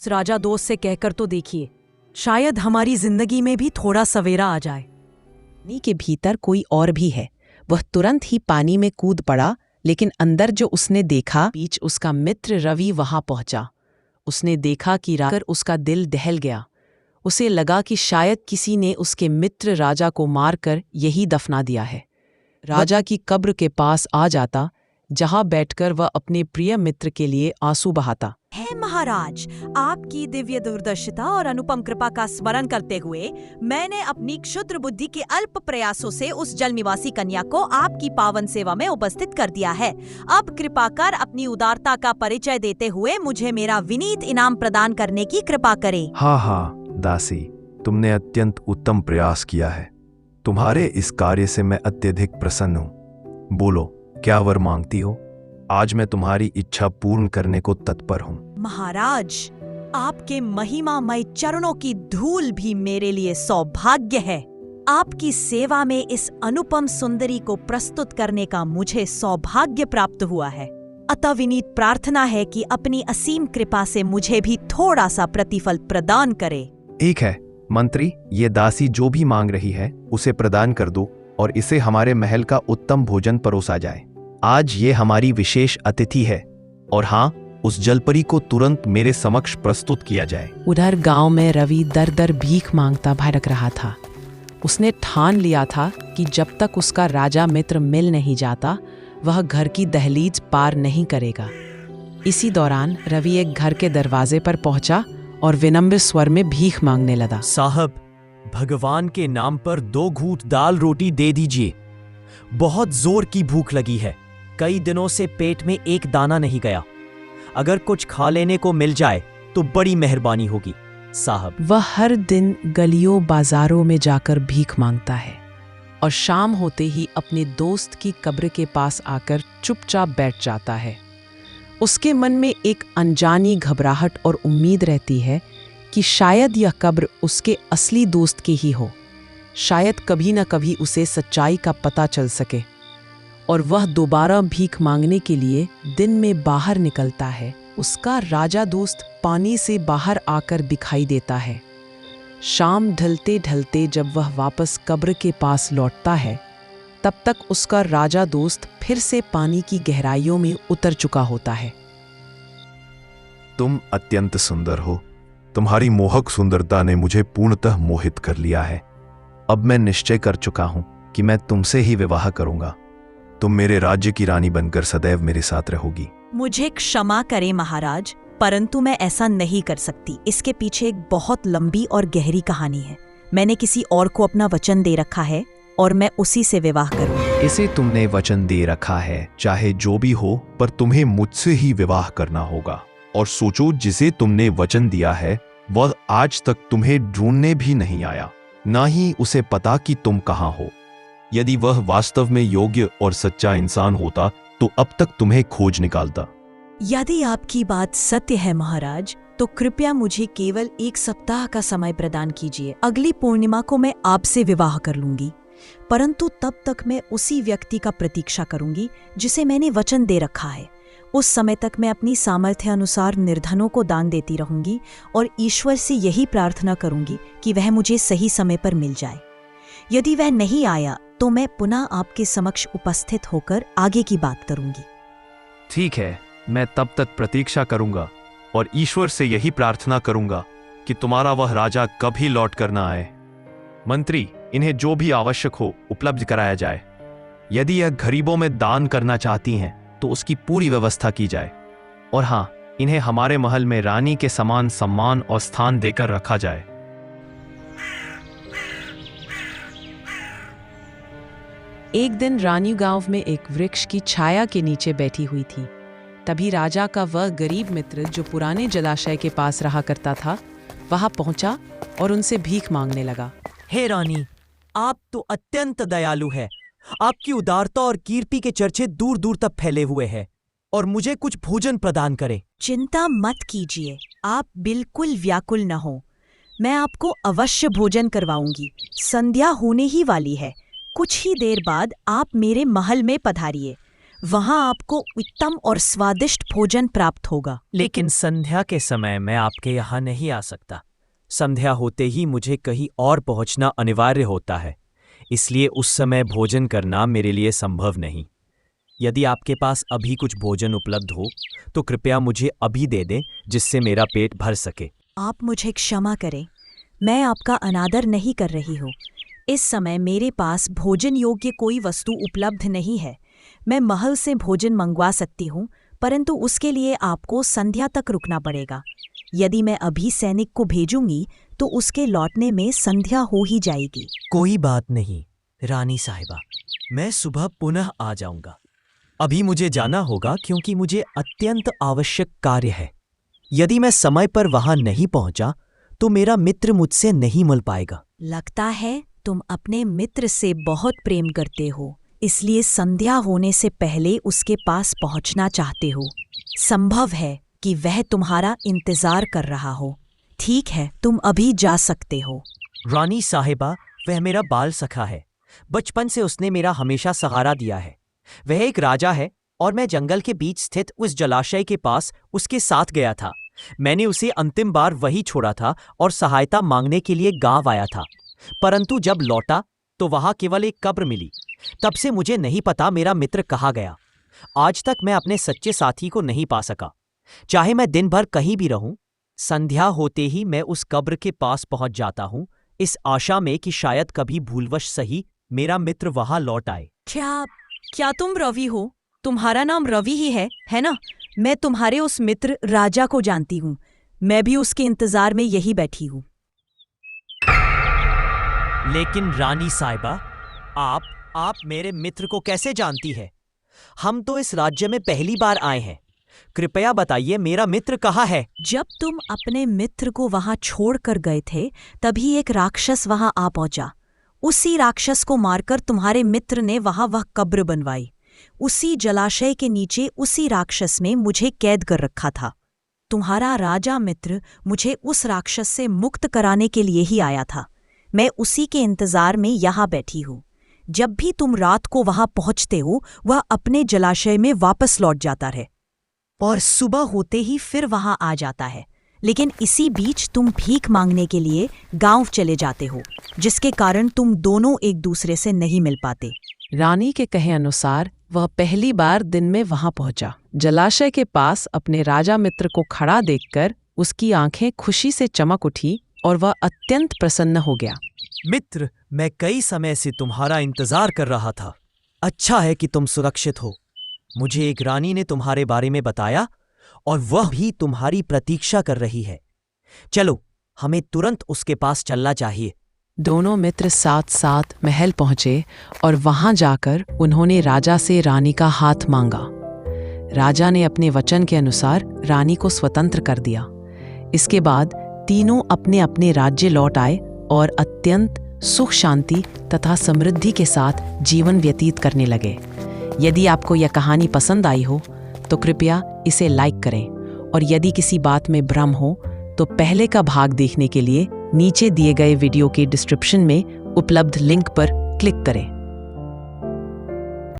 उस राजा दोस्त से कहकर तो देखिए, शायद हमारी जिंदगी में भी थोड़ा सवेरा आ जाए। पानी के भीतर कोई और भी है। वह तुरंत ही पानी में कूद पड़ा, लेकिन अंदर जो उसने देखा, बीच उसका मित्र रवि वहां पहुंचा। उसने देखा कि राकर उसका दिल दहल गया। उसे लगा कि शायद किसी ने उसके मित्र राजा को मारकर यही दफना दिया है। राजा की कब्र के पास आ जाता, जहां बैठकर वह अपने प्रिय मित्र के लिए आंसू बहाता। हे महाराज, आपकी दिव्य दूरदर्शिता और अनुपम कृपा का स्मरण करते हुए मैंने अपनी क्षुद्र बुद्धि के अल्प प्रयासों से उस जल निवासी कन्या को आपकी पावन सेवा में उपस्थित कर दिया है। अब कृपा कर अपनी उदारता का परिचय देते हुए मुझे मेरा विनीत इनाम प्रदान करने की कृपा करें। हाँ दासी, तुमने अत्यंत उत्तम प्रयास किया है। तुम्हारे इस कार्य से मैं अत्यधिक प्रसन्न हूँ। बोलो, क्या वर मांगती हो? आज मैं तुम्हारी इच्छा पूर्ण करने को तत्पर हूँ। महाराज, आपके महिमामय चरणों की धूल भी मेरे लिए सौभाग्य है। आपकी सेवा में इस अनुपम सुंदरी को प्रस्तुत करने का मुझे सौभाग्य प्राप्त हुआ है। अतः विनीत प्रार्थना है कि अपनी असीम कृपा से मुझे भी थोड़ा सा प्रतिफल प्रदान करे। एक है मंत्री, ये दासी जो भी मांग रही है उसे प्रदान कर दो और इसे हमारे महल का उत्तम भोजन परोसा जाए। आज ये हमारी विशेष अतिथि है और हाँ, उस जलपरी को तुरंत मेरे समक्ष प्रस्तुत किया जाए। उधर गांव में रवि दर दर भीख मांगता भटक रहा था। उसने ठान लिया था कि जब तक उसका राजा मित्र मिल नहीं जाता, वह घर की दहलीज पार नहीं करेगा। इसी दौरान रवि एक घर के दरवाजे पर पहुंचा और विनम्र स्वर में भीख मांगने लगा। साहब, भगवान के नाम पर 2 घूंट दाल रोटी दे दीजिए। बहुत जोर की भूख लगी है। कई दिनों से पेट में एक दाना नहीं गया। अगर कुछ खा लेने को मिल जाए तो बड़ी मेहरबानी होगी साहब। वह हर दिन गलियों बाजारों में जाकर भीख मांगता है और शाम होते ही अपने दोस्त की कब्र के पास आकर चुपचाप बैठ जाता है। उसके मन में एक अनजानी घबराहट और उम्मीद रहती है कि शायद यह कब्र उसके असली दोस्त की ही हो। शायद कभी न कभी उसे सच्चाई का पता चल सके और वह दोबारा भीख मांगने के लिए दिन में बाहर निकलता है। उसका राजा दोस्त पानी से बाहर आकर दिखाई देता है। शाम ढलते ढलते जब वह वापस कब्र के पास लौटता है, तब तक उसका राजा दोस्त फिर से पानी की गहराइयों में उतर चुका होता है। तुम अत्यंत सुंदर हो। तुम्हारी मोहक सुंदरता ने मुझे पूर्णतः मोहित कर लिया है। अब मैं निश्चय कर चुका हूं कि मैं तुमसे ही विवाह करूंगा। तुम मेरे राज्य की रानी बनकर सदैव मेरे साथ रहोगी। मुझे क्षमा करें महाराज, परंतु मैं ऐसा नहीं कर सकती। इसके पीछे एक बहुत लंबी और गहरी कहानी है। मैंने किसी और को अपना वचन दे रखा है और मैं उसी से विवाह करूंगी। इसे तुमने वचन दे रखा है, चाहे जो भी हो, पर तुम्हें मुझसे ही विवाह करना होगा। और सोचो, जिसे तुमने वचन दिया है वह आज तक तुम्हें ढूंढने भी नहीं आया, ना ही उसे पता कि तुम कहां हो। यदि वह वास्तव में योग्य और सच्चा इंसान होता तो अब तक तुम्हें खोज निकालता। यदि आपकी बात सत्य है महाराज, तो कृपया मुझे केवल 1 सप्ताह का समय प्रदान कीजिए। अगली पूर्णिमा को मैं आपसे विवाह कर लूंगी, परंतु तब तक मैं उसी व्यक्ति का प्रतीक्षा करूंगी जिसे मैंने वचन दे रखा है। उस समय तक मैं अपनी सामर्थ्य अनुसार निर्धनों को दान देती रहूंगी और ईश्वर से यही प्रार्थना करूंगी कि वह मुझे सही समय पर मिल जाए। यदि वह नहीं आया तो मैं पुनः आपके समक्ष उपस्थित होकर आगे की बात करूंगी। ठीक है, मैं तब तक प्रतीक्षा करूंगा और ईश्वर से यही प्रार्थना करूंगा कि तुम्हारा वह राजा कभी लौट कर ना आए। मंत्री, इन्हें जो भी आवश्यक हो उपलब्ध कराया जाए। यदि यह गरीबों में दान करना चाहती हैं तो उसकी पूरी व्यवस्था की जाए। और हाँ, इन्हें हमारे महल में रानी के समान सम्मान और स्थान देकर रखा जाए। एक दिन रानी गांव में एक वृक्ष की छाया के नीचे बैठी हुई थी। तभी राजा का वह गरीब मित्र जो पुराने जलाशय के पास रहा करता था, वहां पहुंचा और उनसे भीख मांगने लगा। हे रानी, आप तो अत्यंत दयालु है। आपकी उदारता और कीर्ति के चर्चे दूर दूर तक फैले हुए हैं और मुझे कुछ भोजन प्रदान करें। चिंता मत कीजिए, आप बिल्कुल व्याकुल न हो। मैं आपको अवश्य भोजन करवाऊंगी। संध्या होने ही वाली है। कुछ ही देर बाद आप मेरे महल में पधारिए। वहां आपको उत्तम और स्वादिष्ट भोजन प्राप्त होगा। लेकिन संध्या के समय मैं आपके यहाँ नहीं आ सकता। संध्या होते ही मुझे कहीं और पहुंचना अनिवार्य होता है, इसलिए उस समय भोजन करना मेरे लिए संभव नहीं। यदि आपके पास अभी कुछ भोजन उपलब्ध हो तो कृपया मुझे अभी दे दें, जिससे मेरा पेट भर सके। आप मुझे क्षमा करें, मैं आपका अनादर नहीं कर रही हूँ। इस समय मेरे पास भोजन योग्य कोई वस्तु उपलब्ध नहीं है। मैं महल से भोजन मंगवा सकती हूँ, परंतु उसके लिए आपको संध्या तक रुकना पड़ेगा। यदि मैं अभी सैनिक को भेजूंगी तो उसके लौटने में संध्या हो ही जाएगी। कोई बात नहीं रानी साहिबा, मैं सुबह पुनः आ जाऊंगा। अभी मुझे जाना होगा क्योंकि मुझे अत्यंत आवश्यक कार्य है। यदि मैं समय पर वहां नहीं पहुंचा तो मेरा मित्र मुझसे नहीं मिल पाएगा। लगता है तुम अपने मित्र से बहुत प्रेम करते हो, इसलिए संध्या होने से पहले उसके पास पहुंचना चाहते हो। संभव है कि वह तुम्हारा इंतजार कर रहा हो। ठीक है, तुम अभी जा सकते हो। रानी साहिबा, वह मेरा बाल सखा है। बचपन से उसने मेरा हमेशा सहारा दिया है। वह एक राजा है और मैं जंगल के बीच स्थित उस जलाशय के पास उसके साथ गया था। मैंने उसे अंतिम बार वही छोड़ा था और सहायता मांगने के लिए गांव आया था, परंतु जब लौटा तो वहां केवल एक कब्र मिली। तब से मुझे नहीं पता मेरा मित्र कहाँ गया। आज तक मैं अपने सच्चे साथी को नहीं पा सका। चाहे मैं दिन भर कहीं भी रहूं, संध्या होते ही मैं उस कब्र के पास पहुंच जाता हूं, इस आशा में कि शायद कभी भूलवश सही मेरा मित्र वहां लौट आए। क्या तुम रवि हो? तुम्हारा नाम रवि ही है ना? मैं तुम्हारे उस मित्र राजा को जानती हूँ। मैं भी उसके इंतजार में यही बैठी हूँ। लेकिन रानी साहिबा, आप मेरे मित्र को कैसे जानती है? हम तो इस राज्य में पहली बार आए हैं। कृपया बताइए मेरा मित्र कहाँ है? जब तुम अपने मित्र को वहां छोड़कर गए थे, तभी एक राक्षस वहां आ पहुंचा। उसी राक्षस को मारकर तुम्हारे मित्र ने वहां वह कब्र बनवाई। उसी जलाशय के नीचे उसी राक्षस ने मुझे कैद कर रखा था। तुम्हारा राजा मित्र मुझे उस राक्षस से मुक्त कराने के लिए ही आया था। मैं उसी के इंतजार में यहाँ बैठी हूँ। जब भी तुम रात को वहां पहुंचते हो, वह अपने जलाशय में वापस लौट जाता है और सुबह होते ही फिर वहां आ जाता है। लेकिन इसी बीच तुम भीख मांगने के लिए गांव चले जाते हो, जिसके कारण तुम दोनों एक दूसरे से नहीं मिल पाते। रानी के कहे अनुसार वह पहली बार दिन में वहां पहुंचा। जलाशय के पास अपने राजा मित्र को खड़ा देखकर उसकी आंखें खुशी से चमक उठी और वह अत्यंत प्रसन्न हो गया। मित्र, मैं कई समय से तुम्हारा इंतजार कर रहा था। अच्छा है कि तुम सुरक्षित हो। मुझे एक रानी ने तुम्हारे बारे में बताया और वह भी तुम्हारी प्रतीक्षा कर रही है। चलो, हमें तुरंत उसके पास चलना चाहिए। दोनों मित्र साथ साथ महल पहुंचे और वहां जाकर उन्होंने राजा से रानी का हाथ मांगा। राजा ने अपने वचन के अनुसार रानी को स्वतंत्र कर दिया। इसके बाद तीनों अपने अपने राज्य लौट आए और अत्यंत सुख शांति तथा समृद्धि के साथ जीवन व्यतीत करने लगे। यदि आपको यह कहानी पसंद आई हो तो कृपया इसे लाइक करें, और यदि किसी बात में भ्रम हो तो पहले का भाग देखने के लिए नीचे दिए गए वीडियो के डिस्क्रिप्शन में उपलब्ध लिंक पर क्लिक करें।